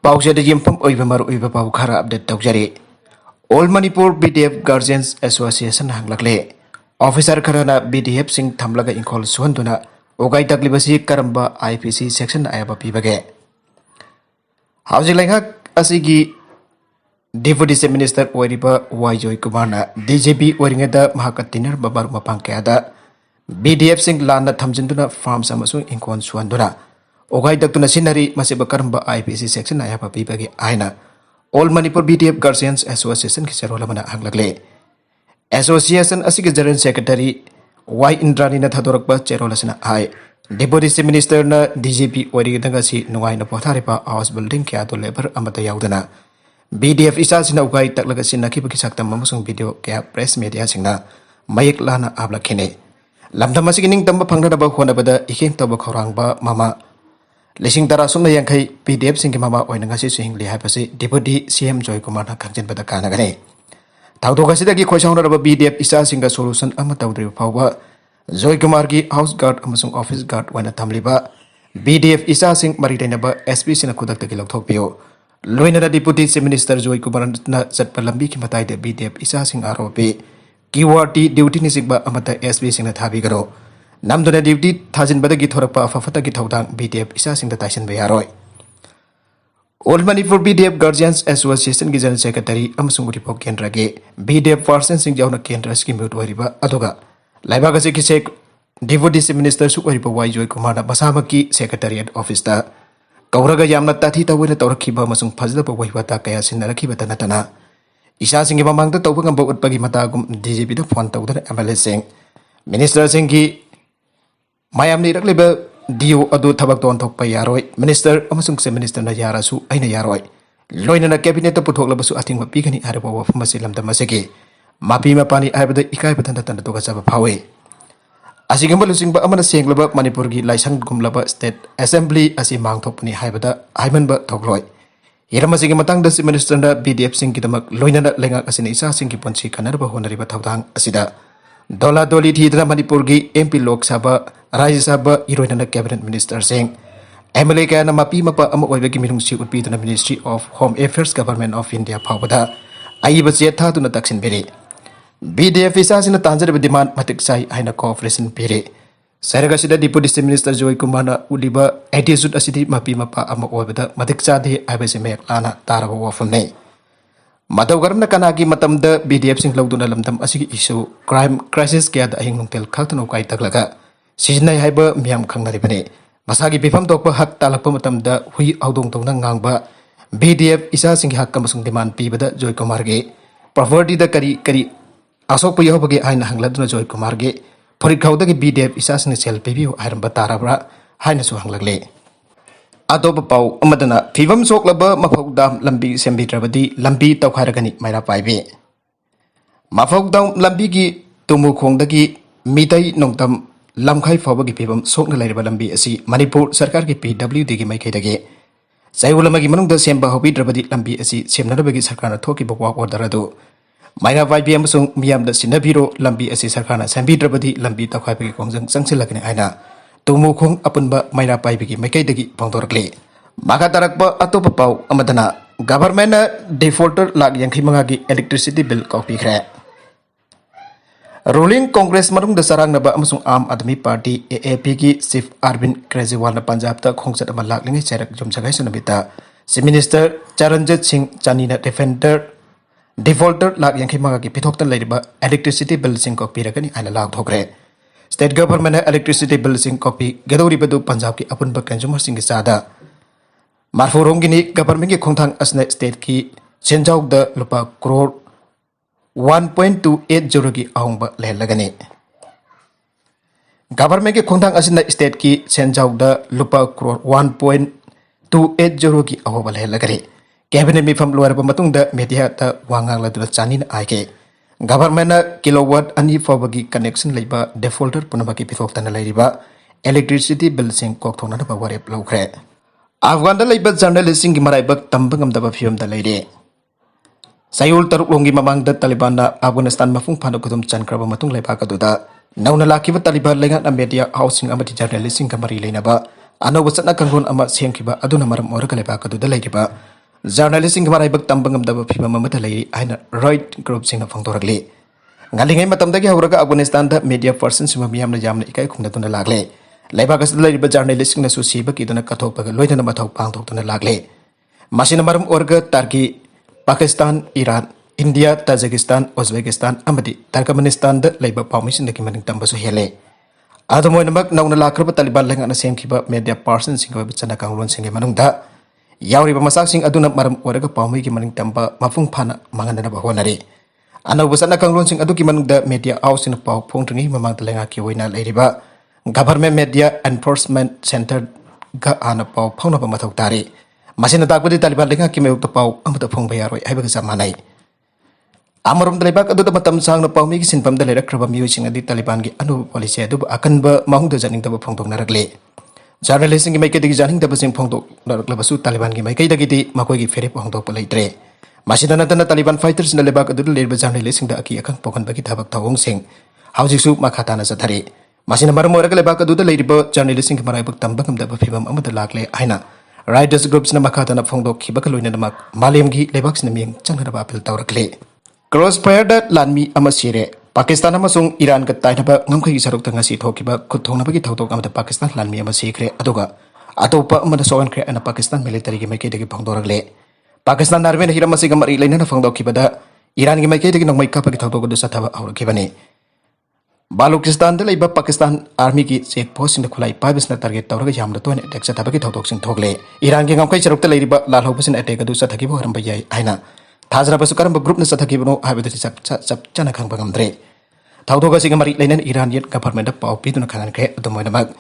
Pausada Jimpum Oivamar Uiva Khara update Taujari. All Manipur BDF Guardians Association Hanglakle. Officer Karana BDF Sing Tamlaga in Call Swanduna. Ogai Taglibasi Karamba IPC section Ayaba Pibage. Housing Langa Asigi Deputy Minister Wariba Waijoy Kumana. DJP Waringada Mahakatiner Babar Mapankada. BDF Sing Landa Tamjinduna Farm Samasu in Kon Swanduna. Ogai Daktuna Sinari Masiba Karamba IPC section Ayapa Pibagi Aina. All Manipur BDF Guardians Association Kisarolamana Anglagle. Association Asik General Secretary Y Indranina Thadorakba Cherolasana I. Deputy Minister na DGP Warigangasi Nuaina Potaripa House Building Kiato Labor Amata Yaudana. BDF Isasina Ugai Taklagasina Kipakisakta Mamusung video Kia Press Media Singna Mayak Lana Ablakene. Lamdamasining Tamba Pangdaba Honabada Iking Tabakorangba Mama. Lising tara sumna yangkai PDF singki mama oinangasi suhing lihapasi Deputy CM Joy Kumar Kakjin pada kanagane. Taudogasi dagi khoisang raba BDF isa singa solution ama taudri pawa Joy Kumar ki house guard amasung office guard wana tamliba BDF isa sing maritainaba SP sina kudak tagi lokthokpio. Loina da Deputy Minister Joy Kumar na zatpa lambi ki matai de BDF isa sing arope keyword duty ni sigba amata SP sing na thabi garo. Namduna duty Thajin Badagi Thorapa Fafata Gitodang BDF Isa Sing the Tyson Bayaroy. All Manipur BDF Guardians Association General Secretary Amsunguripo Kendrage, BDF Farsen Sing Jauna Kendra Skimut Wariba Adoga, Laibagasi Sek, Deputy Minister Sukaripo Waijoy Kumana Basamaki Secretariat Office da Kauraga Yamna Tatita with the Torakiba Masung Pazda Waiwata Kaya Sinaraki Batanatana. Isa Sing among the Tobang about Pagimatagum DJP the Fonta with the MLS Minister Singi Mayam ni rakleba dio adu tabak don tok payaroi minister amasung se minister na yarasu aina yaroi loina na cabinet puthok labasu ating mapigani araba wa masilam da masege mapi mapani aibada ikai patanda tanda to gasaba phawe asigamba lusing ba amana senglaba manipur gi laisang gumlaba state assembly asi mangthokpani haibada aimanba thokloi hiramasigi matang da minister na BDF sing kidamak loina na lenga asini isa sing ki ponsi kanarba honariba thawdang asida Dola Doli Hidra Manipurgi MP Lok Sabha Rajya Sabha Iroina Cabinet Minister Singh MLA Kana Mapi Mapa Amawagi Mirungsi would be the Ministry of Home Affairs Government of India Pavada Ayibasieta to Nataksin Biri BDF is in a tanzer with demand Matiksai Aina Cooperation Piri Saragasida Deputy Minister Joy Kumana Udiba Etisud Asidi Mapi Mapa Amawada Matiksadi Ibasimek Lana Tarawa from Ne Matawagarna Kanagi Matam the BDF Sing Lauduna Lamdam Asigi issue crime crisis kaya the Ahing Tel Kaltano Kai Taglaga Sijnai Hyber Miam Kangaribane Masagi Pifam Dokpa Hak Talapamatam the Hui Audong Tonang Ngangba BDF Isa Sing Hakamasung demand Pibada Joy Kumarge Property the Kari Asok Yohage Aina Hangladuna Joy Kumarge Porikauda BDF Isa Sing Sel Pibu Iron Batarabra Hainasu Hanglagle Adobe Pau Amadana Fivam Sok Laba Mafogdam Lambi Sembi Trabadi Lambi Taukaragani Maira Paibe Mafogdam Lambigi Tumu Kongdagi Mitai Nongtam Lamkai Fabagi Pivam Sok Nalaiba Lambi Asi Manipur Sarkar ki PWD Maikadage Sayulamagi Manung the Semba Hobi Drabadi Lambi Asi Semnabagi Sarkana Toki Bokwa Orderado Maira Vibe Amsung Miam the Sinabiro Lambi Asi Sarkana Sambi Drabadi Lambi Taukai Kongzang Sangsilakane Aina Tumukong apunba Maira Paibigi Makaidagi Pongtorkle. Makatarakba Atopa Pau Amadana Government defaulter lag Yankimagi electricity bill copy crack. Ruling Congress Marung the Sarang Naba Amasung Am Admi Party AAP Chief Arvind Kejriwal na Punjab ta Khongsat Amalak Lingi Cherak Jumsagai Sunabita. Si Minister Charanjit Singh Chanina Defender defaulter lag Yankimagi Pitokta Ladiba electricity bill sing copy rakani ala lag thokre. State government electricity bill sing copy Gadori Badu Punjab ki apun ba consumer sing sada Marfurong gini government ki khongthang asne state ki chenjau da lupa crore 1.280 ki ahongba lelagani government ki khongthang asne state ki chenjau da lupa crore 1.280 ki ahongba lelagari cabinet mi fam luar matung da media ta wangang la dula chanin aike Government kilowatt ani fabagi connection laiba defaulter punabaki pithoktana laiba electricity bill sing kokthona ba warep lawkre Afghan da laiba journalist sing maraibak tambangam da fium da laide Sayul taruk longi mamang da Taliban na Afghanistan mafung phano kudum chankraba matung laiba kaduda nauna lakiba Taliban lenga na media housing amati journalist sing kamari leinaba ano wasatna kangon ama sengkiba aduna maram ora laiba kaduda laiba जर्नलिस्टिंग मराइबक तंबंगमदब film अमदा लेरी आइना riot group Singh फोंदोरगले ngalingay matamdagi hawraga Afghanistan da media person sima miyamna jamna ikai khungna lagle laiba gas laiba journalist na susiba kiduna kathokpaga loidana mathok pangthokna lagle masina maram orga Turkey Pakistan Iran India Tajikistan Uzbekistan amadi Turkmenistan da laiba pawmisin daki maning tambasu hele adumoinamak nauna lakraba Taliban lengana semkiba media person singa bachana kanglon singe manungda yauriba masak sing aduna maram orga pawmi ki maning tamba mafung phana mangana ba honari Anau besana kanglon sing aduki manungda media house in pau phongtuni mamang talenga ki hoina leiriba government media enforcement center ga ana pau phongna ba mathok tari masina takbudi Taliban lenga ki meyuk pau amata phong bayaroi haiba ga samanai amarum talibak adu matam sang na pau mi ki sinpam da lerak miyu sing adi Taliban gi anu policy adu akan ba mahung da janing da ba phongtok narakle journalist ngi mai ke digi janing da ba sing phongtok narakla basu Taliban gi mai kai da gi di makoi gi fere phongtok pa leitre masih dana Taliban fighters na lebak adu ler ba journalist sing da aki akang pokon bagi thabak thawong sing haujik su makata na sathari masih namar mo ra lebak adu da ler ba journalist sing marai bak tambak am da ba phibam am da lakle aina riders groups na makata na phongdok khibak loina na mak malem gi lebak sin ming changra ba apel tawrakle crossfire da lanmi amasire Pakistan amasung Iran ka tainaba ngamkhai gi saruk tanga si thokiba khuthong na bagi thawtok am da Pakistan lanmi amasikre aduga atopa am da sowan kre ana Pakistan military gi mai ke de phongdorakle Pakistan Army na hiram masih gambar ilaina na fangdok kibada Iran gi mai ke de nong mai ka pagi thawtok do sathaba aur kibani Balochistan da laiba Pakistan Army ki check post na khulai pibes na target tawraga yamda to ne attack sathaba ki thawtok sing thogle Iran gi ngamkai charuk ta leiriba lal hobusin attack adu sathaki bo haram bayai aina thajra basu karam group na sathaki bono habida sap chana khang bangamdre thawtok sing gambar ilaina Iranian government da pau pi duna khanan kre adu moina mak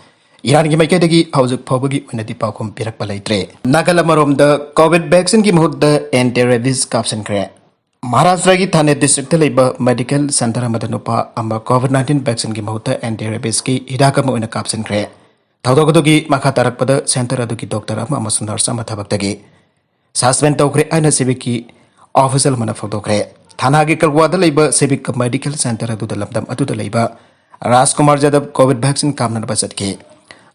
Iran gi mai ke degi haujuk phobagi oina di pau khum pirak palaitre Nagala marom da COVID vaccine gi muhut da anti-rabies caption kre Maharashtra gi Thane district da leiba medical center amada nupa ama COVID-19 vaccine gi muhut da anti-rabies gi hidaka mo oina caption kre thawdok adu gi makha tarak pada center adu gi doctor ama amasun nurse ama thabak tagi suspend tawkre aina civic ki official mana photokre Thana gi kalwa da leiba civic medical center adu da lamdam adu da leiba Rajkumar Jadab COVID vaccine kamna basat ki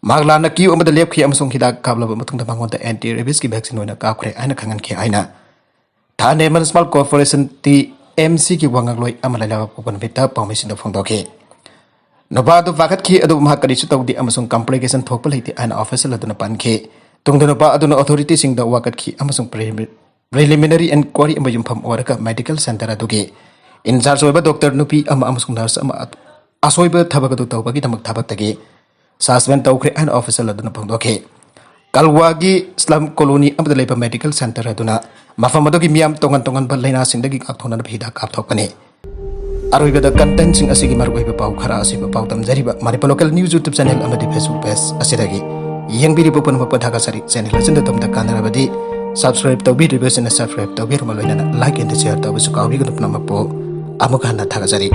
Maglana ki umada lep ki amasung hidak kabla bamutung da bangon da anti rabies ki vaccine oina kakre aina khangan ki aina Thane Municipal Corporation ti MC ki wangagloi amala lawa pokon bita permission da phongdoke Noba du vakat ki adu mahakari su tawdi amasung complication thokpa leiti aina official aduna panke tungdana ba aduna authority sing da wakat ki amasung preliminary inquiry amayum pham oraka medical center aduge in charge oiba doctor nupi ama amasung nurse ama asoiba thabak adu tawbagi tamak thabak tagi Suspend tawkre an official aduna phongdoke Kalwagi slum colony amda leiba medical center aduna mafam adogi miam tongan ba laina singdagi kakthona na bhida kapthokani aroiba da content sing asigi margoiba pau khara asiba pau tamjariba Manipur local news YouTube channel amadi Facebook page asidagi yengbiri popon mapathaga sari channel ajinda tamda kanarabadi subscribe tawbi ribesina subscribe tawbi maloina like and share tawbi su kawbi gudupna mapo amukana thaga sari